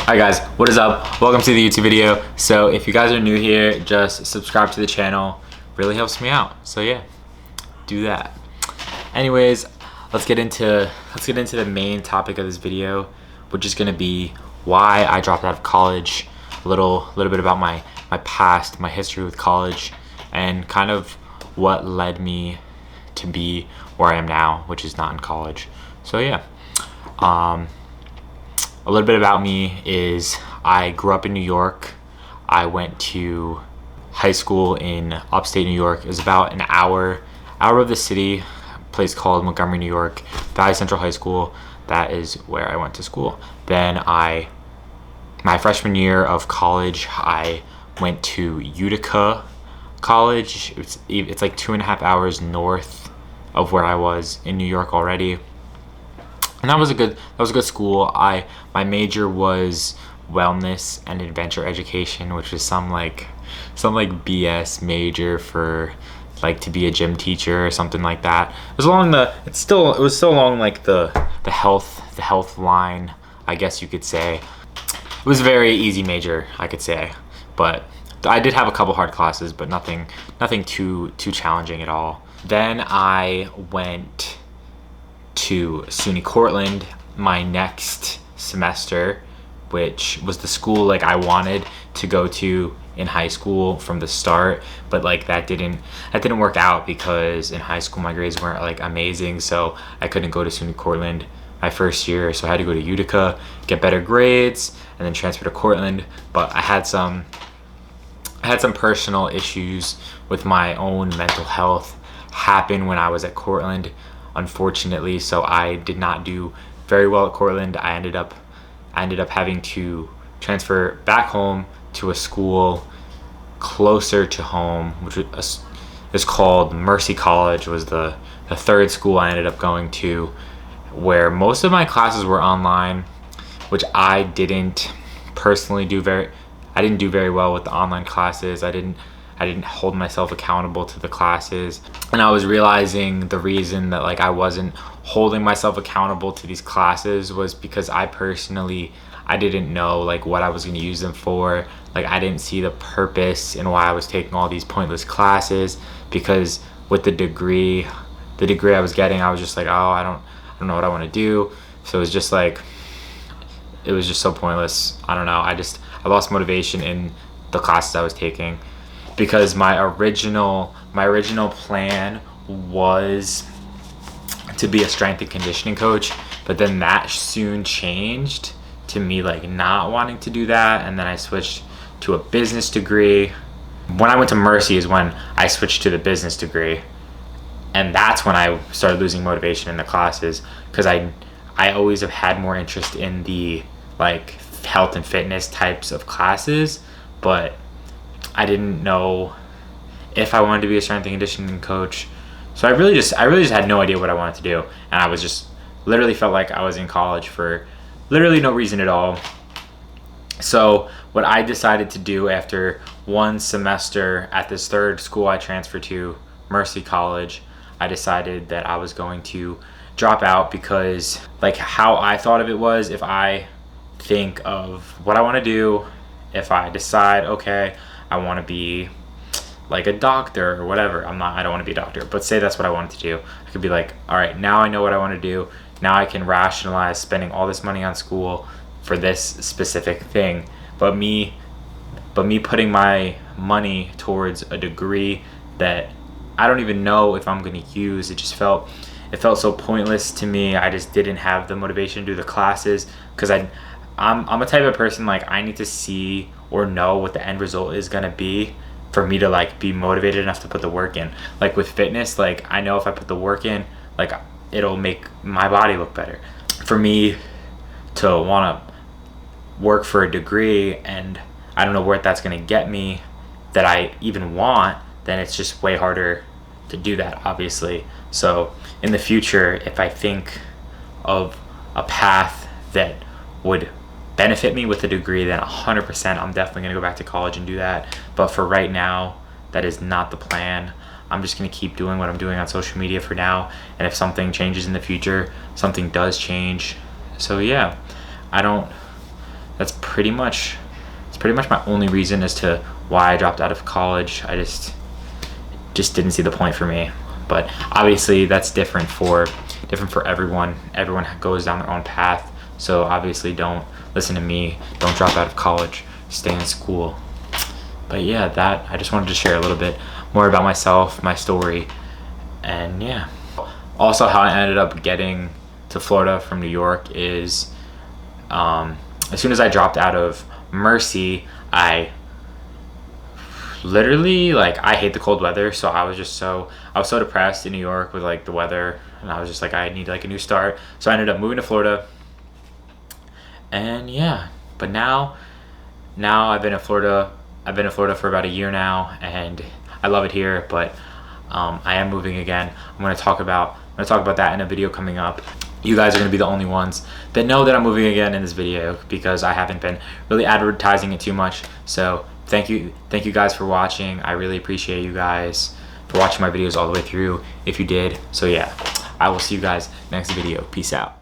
Hi guys, what is up? Welcome to the YouTube video. So if you guys are new here, just subscribe to the channel. Really helps me out. So yeah, do that. Anyways, let's get into the main topic of this video, which is gonna be why I dropped out of college, a little bit about my past, my history with college, and kind of what led me to be where I am now, which is not in college. So yeah. A little bit about me is I grew up in New York. I went to high school in upstate New York. It was about an hour of the city, a place called Montgomery, New York, Valley Central High School. That is where I went to school. Then my freshman year of college, I went to Utica College. It's like 2.5 hours north of where I was in New York already. And that was a good school. My major was wellness and adventure education, which is some like BS major for like to be a gym teacher or something like that. It was still along like the health line, I guess you could say. It was a very easy major, I could say, but I did have a couple hard classes, but nothing too challenging at all. Then I went to SUNY Cortland my next semester, which was the school like I wanted to go to in high school from the start, but like that didn't work out because in high school my grades weren't like amazing, so I couldn't go to SUNY Cortland my first year, so I had to go to Utica, get better grades, and then transfer to Cortland. But I had some personal issues with my own mental health happen when I was at Cortland, unfortunately, so I did not do very well at Cortland. I ended up having to transfer back home to a school closer to home, which is called Mercy College. Was the third school I ended up going to, where most of my classes were online, which I didn't personally do very well with the online classes. I didn't hold myself accountable to the classes, and I was realizing the reason that like I wasn't holding myself accountable to these classes was because I didn't know like what I was going to use them for. Like I didn't see the purpose in why I was taking all these pointless classes, because with the degree I was getting, I was just like, oh, I don't know what I want to do. So it was just so pointless. I don't know. I lost motivation in the classes I was taking, because my original plan was to be a strength and conditioning coach, but then that soon changed to me like not wanting to do that, and then I switched to a business degree. When I went to Mercy is when I switched to the business degree, and that's when I started losing motivation in the classes, because I always have had more interest in the like health and fitness types of classes, but I didn't know if I wanted to be a strength and conditioning coach. So I really just had no idea what I wanted to do, and I was just literally felt like I was in college for literally no reason at all. So what I decided to do after one semester at this third school I transferred to, Mercy College, I decided that I was going to drop out, because like how I thought of it was, if I think of what I want to do, if I decide, okay, I want to be like a doctor or whatever. I don't want to be a doctor, but say that's what I wanted to do. I could be like, all right, now I know what I want to do. Now I can rationalize spending all this money on school for this specific thing. But me putting my money towards a degree that I don't even know if I'm going to use, it felt so pointless to me. I just didn't have the motivation to do the classes, because I'm a type of person, like I need to see or know what the end result is going to be for me to like be motivated enough to put the work in. Like with fitness, like I know if I put the work in, like it'll make my body look better. For me to want to work for a degree and I don't know where that's going to get me that I even want, then it's just way harder to do that, obviously. So in the future, if I think of a path that would benefit me with a degree, then 100% I'm definitely going to go back to college and do that. But for right now, that is not the plan. I'm just going to keep doing what I'm doing on social media for now, and if something changes in the future, something does change. So yeah, that's pretty much my only reason as to why I dropped out of college. I just didn't see the point for me. But obviously that's different for everyone. Everyone goes down their own path. So obviously don't listen to me. Don't drop out of college. Stay in school. But yeah, I just wanted to share a little bit more about myself, my story, and yeah. Also, how I ended up getting to Florida from New York is as soon as I dropped out of Mercy, I literally, like, I hate the cold weather, so I was so depressed in New York with like the weather, and I was just like, I need like a new start. So I ended up moving to Florida, and yeah. But now I've been in Florida for about a year now, and I love it here. But I am moving again. I'm going to talk about that in a video coming up. You guys are going to be the only ones that know that I'm moving again in this video, because I haven't been really advertising it too much. So thank you guys for watching. I really appreciate you guys for watching my videos all the way through, if you did. So yeah, I will see you guys next video. Peace out.